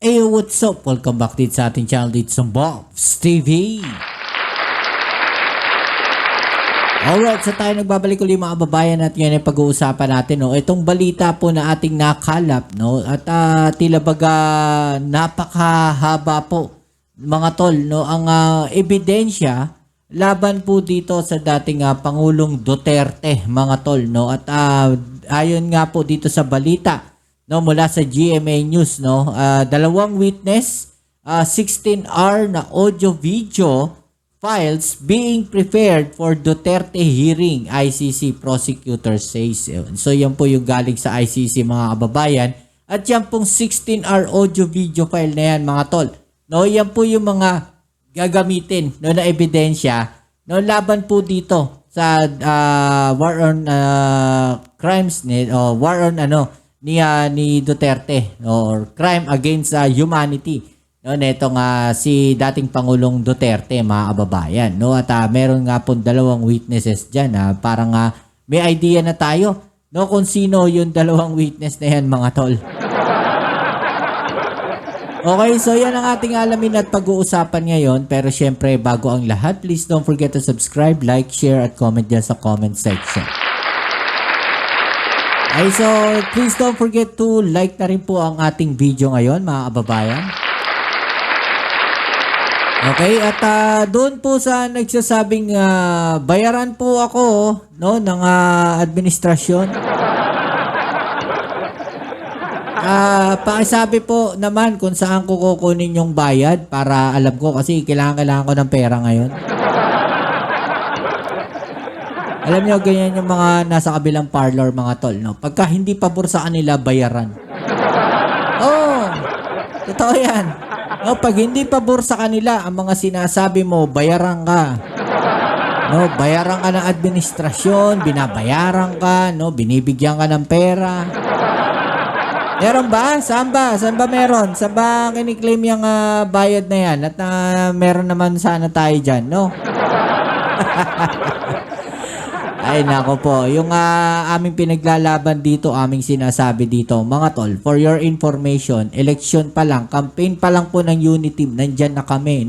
Hey, what's up? Welcome back dito sa ating channel dito sa Bob's TV. Alright, so tayo nagbabalik ulit mga kababayan at ngayon ay pag-uusapan natin itong balita po na ating nakalap at tila baga napakahaba po mga tol ang ebidensya laban po dito sa dating Pangulong Duterte mga tol at ayon nga po dito sa balita mula sa GMA News dalawang witness 16-hour na audio video files being prepared for Duterte hearing, ICC prosecutor says. So yan po yung galing sa ICC mga kababayan at yan pong 16-hour audio video file na yan mga tol yan po yung mga gagamitin na ebidensya laban po dito sa war on crimes war on ni Duterte or crime against humanity netong si dating Pangulong Duterte mga kababayan at meron nga po dalawang witnesses diyan parang may idea na tayo kung sino yung dalawang witness na yan mga tol. Okay, so yan ang ating alamin at pag-uusapan ngayon, pero syempre bago ang lahat, please don't forget to subscribe, like, share at comment dyan sa comment section. Okay, so please don't forget to like na rin po ang ating video ngayon mga kababayan. Okay, at doon po sa nagsasabing bayaran po ako ng administrasyon. Pakisabi po naman kung saan ko kukunin yung bayad para alam ko kasi kailangan ko ng pera ngayon. Alam nyo, ganyan yung mga nasa kabilang parlor mga tol. Pagka hindi pabor sa kanila, bayaran. Oh, totoo yan. Pag hindi pabor sa kanila ang mga sinasabi mo, bayaran ka. Bayaran ka ng administrasyon, binabayaran ka, binibigyan ka ng pera. Meron ba? Saan ba? Saan ba meron? Saan ba kiniklaim yung bayad na yan? At meron naman sana tayo dyan, Ay nako po, yung aming pinaglalaban dito, aming sinasabi dito, mga tol, for your information, election pa lang, campaign pa lang po ng Unity, nandyan na kami,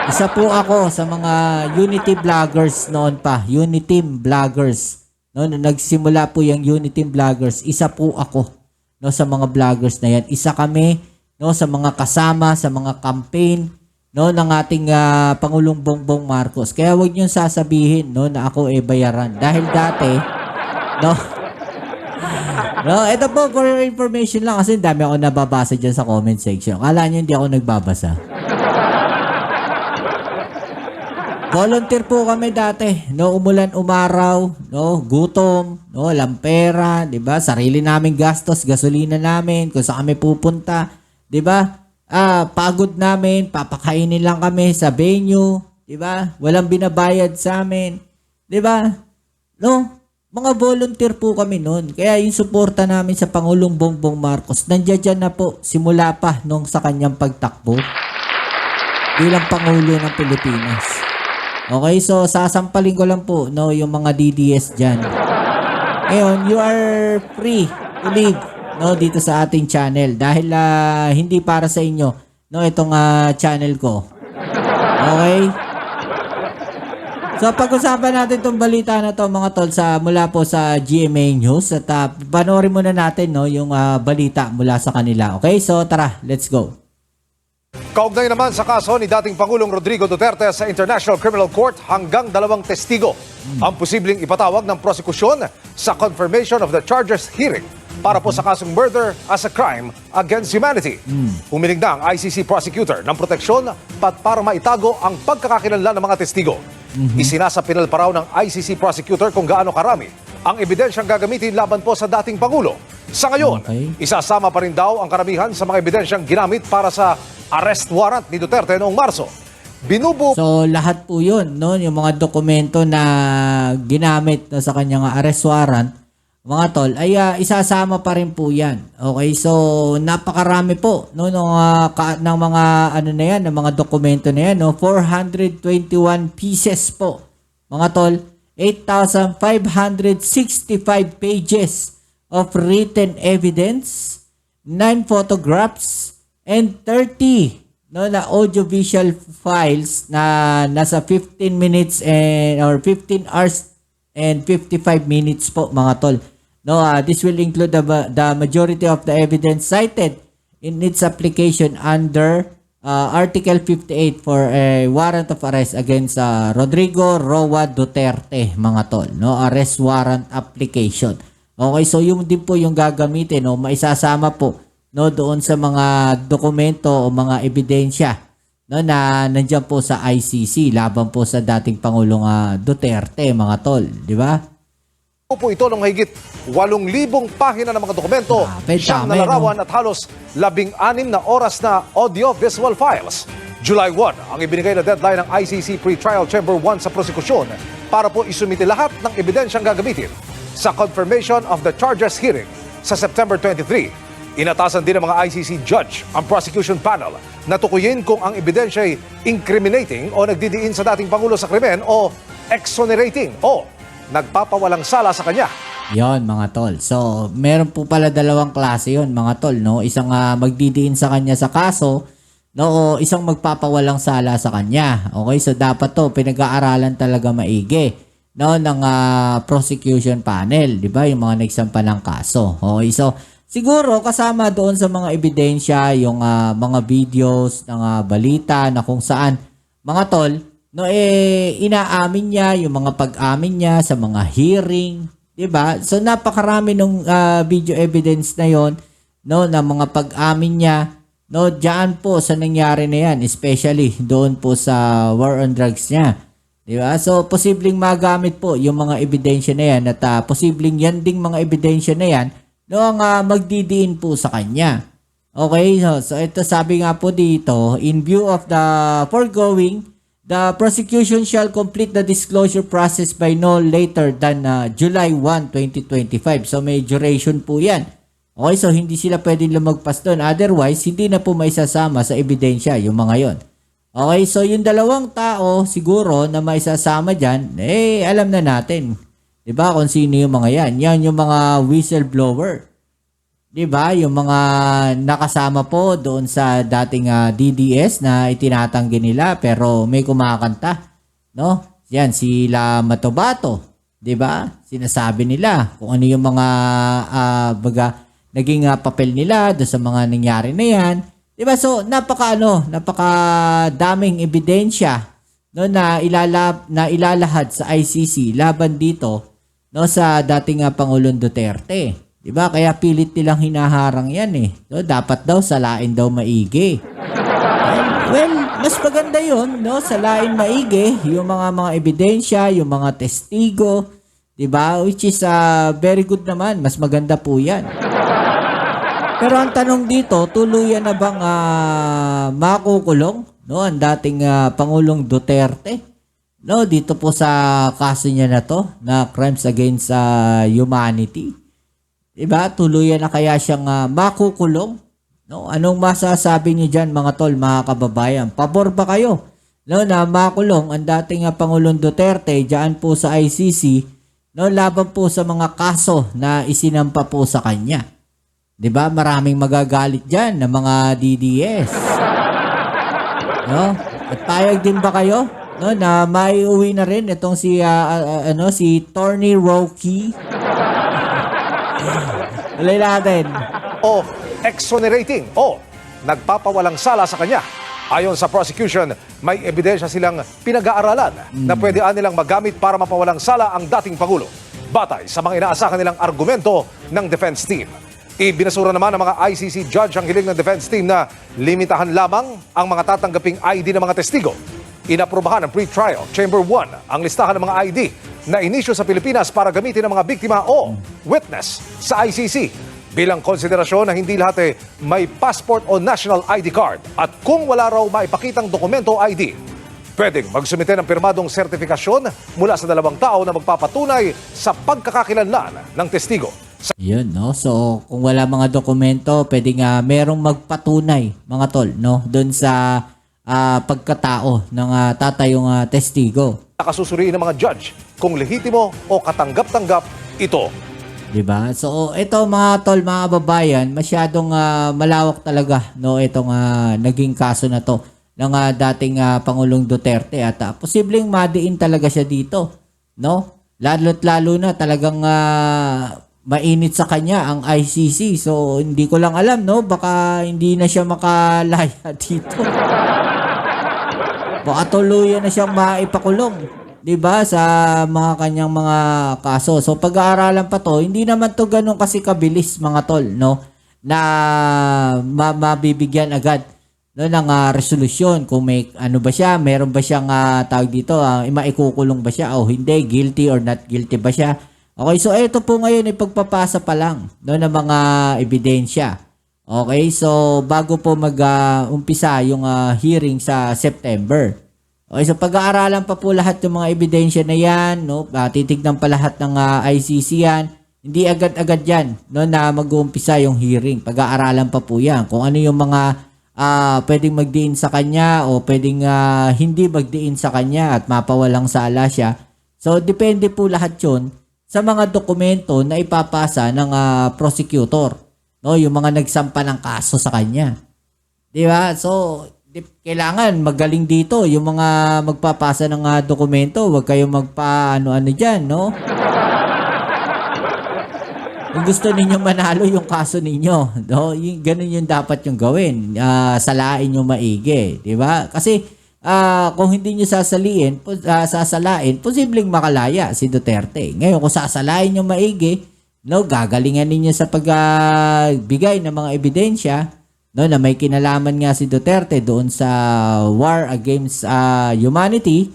Isa po ako sa mga Unity vloggers noon pa, Unity vloggers. Nung nagsimula po yung Unity vloggers, isa po ako sa mga vloggers na yan. Isa kami sa mga kasama, sa mga campaign ng ating Pangulong Bongbong Marcos. Kaya huwag niyong sasabihin na ako bayaran. Dahil dati, ito po for your information lang kasi dami ako nababasa dyan sa comment section. Akala niyo hindi ako nagbabasa. Volunteer po kami dati. Umulan, umaraw, gutom, walang pera, 'di ba? Sarili naming gastos, gasolina namin, kung saan kami pupunta, 'di ba? Pagod namin, papakainin lang kami sa venue, 'di ba? Walang binabayad sa amin, 'di ba? Mga volunteer po kami noon. Kaya yung suporta namin sa Pangulong Bongbong Marcos, nandiyan na po simula pa nung sa kanyang pagtakbo bilang Pangulo ng Pilipinas. Okay, so sasampalin ko lang po yung mga DDS dyan. Ngayon, you are free to leave dito sa ating channel dahil hindi para sa inyo itong channel ko. Okay? So pag-usapan natin itong balita na to mga tol mula po sa GMA News at panoorin muna natin yung balita mula sa kanila. Okay, so tara, let's go. Kaugnay naman sa kaso ni dating Pangulong Rodrigo Duterte sa International Criminal Court, hanggang 2 testigo ang posibleng ipatawag ng prosekusyon sa confirmation of the charges hearing para po sa kasong murder as a crime against humanity. Humiling na ang ICC prosecutor ng proteksyon para maitago ang pagkakakilanlan ng mga testigo. Isinasapinal pa raw ng ICC prosecutor kung gaano karami ang ebidensyang gagamitin laban po sa dating Pangulo. Sa ngayon, isasama pa rin daw ang karamihan sa mga ebidensyang ginamit para sa arrest warrant ni Duterte noong Marso. So lahat po yun, yung mga dokumento na ginamit sa kanyang arrest warrant, mga tol, ay isasama pa rin po yan. Okay, so napakarami po ng mga ng mga dokumento na yan, 421 pieces po. Mga tol, 8,565 pages of written evidence 9 photographs, and 30 na audiovisual files na nasa 15 minutes or 15 hours and 55 minutes po mga tol. This will include the majority of the evidence cited in its application under Article 58 for a warrant of arrest against Rodrigo Roa Duterte, mga tol. Arrest warrant application. Okay, so yung din po yung gagamitin, maisasama po doon sa mga dokumento o mga ebidensya na nandiyan po sa ICC laban po sa dating Pangulong Duterte, mga tol. Di ba? Po ito ng mahigit 8,000 pahina ng mga dokumento, siyang na larawan at halos 16 na oras na audio-visual files. July 1 ang ibinigay na deadline ng ICC Pre-Trial Chamber 1 sa prosekusyon para po isumite lahat ng ebidensyang gagamitin sa confirmation of the charges hearing sa September 23. Inatasan din ng mga ICC judge ang prosecution panel na tukuyin kung ang ebidensya ay incriminating o nagdidiin sa dating Pangulo sa krimen o exonerating o nagpapawalang sala sa kanya. Yon, mga tol. So, meron po pala dalawang klase yon, mga tol, Isang magdidiin sa kanya sa kaso, o isang magpapawalang sala sa kanya. Okay, so dapat to pinag-aaralan talaga maigi, ng prosecution panel, 'di ba? Yung mga nagsampa ng kaso. Okay, so siguro kasama doon sa mga ebidensya yung mga videos ng balita na kung saan, mga tol, inaamin niya yung mga pag-amin niya sa mga hearing, 'di ba? So napakarami ng video evidence na 'yon, na mga pag-amin niya, diyan po sa nangyari na 'yan, especially doon po sa war on drugs niya. 'Di ba? So posibleng magamit po yung mga ebidensya na 'yan at posibleng yan ding mga ebidensya na 'yan ang magdidiin po sa kanya. Okay, so ito sabi nga po dito, in view of the foregoing, the prosecution shall complete the disclosure process by no later than July 1, 2025. So may duration po yan. Okay, so hindi sila pwedeng lumagpas doon. Otherwise, hindi na po maisasama sa ebidensya yung mga yon. Okay, so yung dalawang tao siguro na maisasama dyan, alam na natin. Diba kung sino yung mga yan? Yan yung mga whistleblower. Diba? Yung mga nakasama po doon sa dating DDS na itinatanggi nila pero may kumakanta. Yan, sila Matobato. Diba? Sinasabi nila kung ano yung mga naging papel nila doon sa mga nangyari na yan. Diba? So, napakadaming ebidensya na ilalahad sa ICC laban dito sa dating Pangulong Duterte. Diba? Kaya pilit nilang hinaharang yan So, dapat daw salain daw maigi. Well, mas maganda yun, salain maigi, yung mga ebidensya, yung mga testigo, diba? Which is very good naman, mas maganda po yan. Pero ang tanong dito, tuluyan na bang makukulong ang dating Pangulong Duterte? Dito po sa kaso niya na to, na crimes against humanity. Diba? Tuluyan na kaya siyang makukulong? Anong masasabi niyo dyan, mga tol, mga kababayan? Pabor ba kayo na makulong ang dating Pangulong Duterte dyan po sa ICC laban po sa mga kaso na isinampa po sa kanya? Diba? Maraming magagalit dyan ng mga DDS. At payag din ba kayo na maiuwi na rin itong si Tony Roque? Tuloy natin. O exonerating o nagpapawalang sala sa kanya. Ayon sa prosecution, may ebidensya silang pinag-aaralan na pwede nilang magamit para mapawalang sala ang dating Pangulo. Batay sa mga inaasahan nilang argumento ng defense team. Ibinasura naman ng mga ICC judge ang hiling ng defense team na limitahan lamang ang mga tatanggaping ID ng mga testigo. Inaprobahan ng pre-trial Chamber 1 ang listahan ng mga ID na inisyo sa Pilipinas para gamitin ng mga biktima o witness sa ICC. Bilang konsiderasyon na hindi lahat may passport o national ID card at kung wala raw maipakitang dokumento o ID, pwedeng magsumite ng pirmadong sertifikasyon mula sa dalawang tao na magpapatunay sa pagkakakilanlan ng testigo. Yun, So, kung wala mga dokumento, pwedeng merong magpatunay, mga tol, doon sa pagkatao ng tatayong testigo. Nakasusuriin ng mga judge kung lehitimo o katanggap-tanggap ito. 'Di ba? So ito mga tol, mga kababayan, masyadong malawak talaga no itong naging kaso na to ng dating Pangulong Duterte at posibleng madiin talaga siya dito, no? Lalo't lalo na talagang mainit sa kanya ang ICC. So hindi ko lang alam, no, baka hindi na siya makalaya dito. Baka tuluyan na siyang maipakulong, 'di ba, sa mga kanyang mga kaso. So pag-aaralan pa 'to, hindi naman 'to ganoon kasi kabilis mga tol, no, na mabibigyan agad no ng resolusyon kung may ano ba siya, meron ba siyang tawag dito, maikukulong ba siya o hindi, guilty or not guilty ba siya. Okay, so ito po ngayon ay pagpapasa pa lang no ng mga ebidensya. Okay, so bago po mag-umpisa yung hearing sa September. Okay, so pag-aaralan pa po lahat ng mga ebidensya na yan, no? Titignan pa lahat ng ICC yan. Hindi agad-agad yan, no, na mag-uumpisa yung hearing. Pag-aaralan pa po yan. Kung ano yung mga pwedeng magdiin sa kanya o pwedeng hindi magdiin sa kanya at mapawalang sala siya. So, depende po lahat yun sa mga dokumento na ipapasa ng prosecutor. No, yung mga nagsampa ng kaso sa kanya. 'Di ba? So, kailangan magaling dito yung mga magpapasa ng dokumento. Huwag kayong magpa-ano-ano diyan, no? Kung gusto ninyo manalo yung kaso ninyo, no? Ganun yung dapat yung gawin. Salain yung maigi, 'di ba? Kasi kung hindi niyo sasalain, posibleng makalaya si Duterte. Ngayon, kung sasalain yung maigi, no, gagalingan ninyo sa pagbigay ng mga ebidensya, no, na may kinalaman nga si Duterte doon sa war against humanity,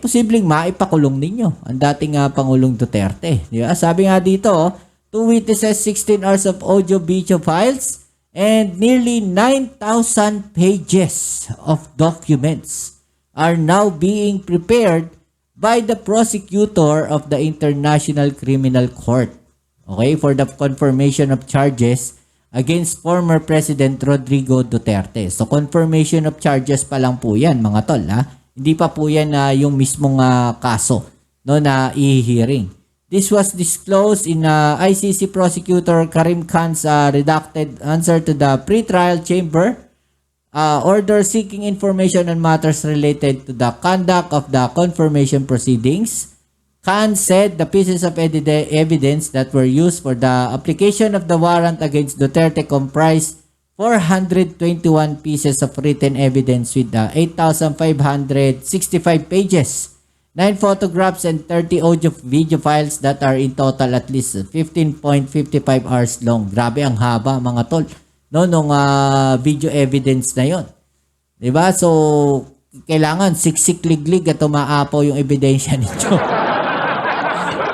posibleng maipakulong ninyo ang dating Pangulong Duterte. Di ba? Sabi nga dito, 2 witnesses, 16 hours of audio-video files, and nearly 9,000 pages of documents are now being prepared by the prosecutor of the International Criminal Court. Okay, for the confirmation of charges against former President Rodrigo Duterte. So, confirmation of charges pa lang po yan, mga tol. Hindi pa po yan yung mismong kaso, no, na i-hearing. This was disclosed in ICC Prosecutor Karim Khan's redacted answer to the pre-trial chamber order seeking information on matters related to the conduct of the confirmation proceedings. Khan said the pieces of evidence that were used for the application of the warrant against Duterte comprised 421 pieces of written evidence with 8,565 pages, 9 photographs, and 30 audio-video files that are in total at least 15.55 hours long. Grabe ang haba, mga tol, no, nung video evidence na yon. Diba? So, kailangan siksik-liglig at umaapaw yung ebidensya nito.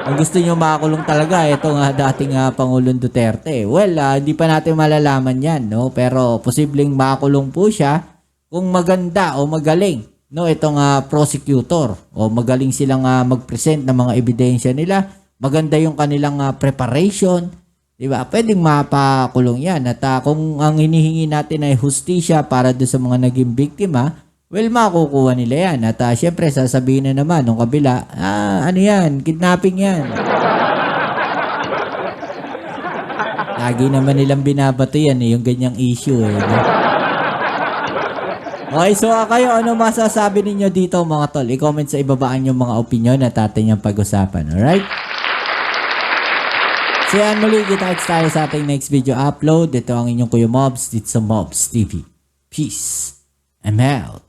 Kung gusto nyo makakulong talaga, itong dating Pangulong Duterte. Well, hindi pa natin malalaman yan, no? Pero posibleng makakulong po siya kung maganda o magaling, no, itong prosecutor. O magaling silang mag-present ng mga ebidensya nila. Maganda yung kanilang preparation. Diba? Pwedeng mapakulong yan. At kung ang hinihingi natin ay hustisya para doon sa mga naging biktima, well, makukuha nila yan. At syempre, sasabihin na naman nung kabila, ano yan? Kidnapping yan. Lagi naman nilang binabato yan, yung ganyang issue. No? Okay, so kayo, ano masasabi ninyo dito, mga tol? I-comment sa ibabaan yung mga opinion at atin yung pag-usapan. Alright? So yan, muli, kita-kits tayo sa ating next video upload. Ito ang inyong Kuya Mobs dito sa Mobs TV. Peace. I'm out.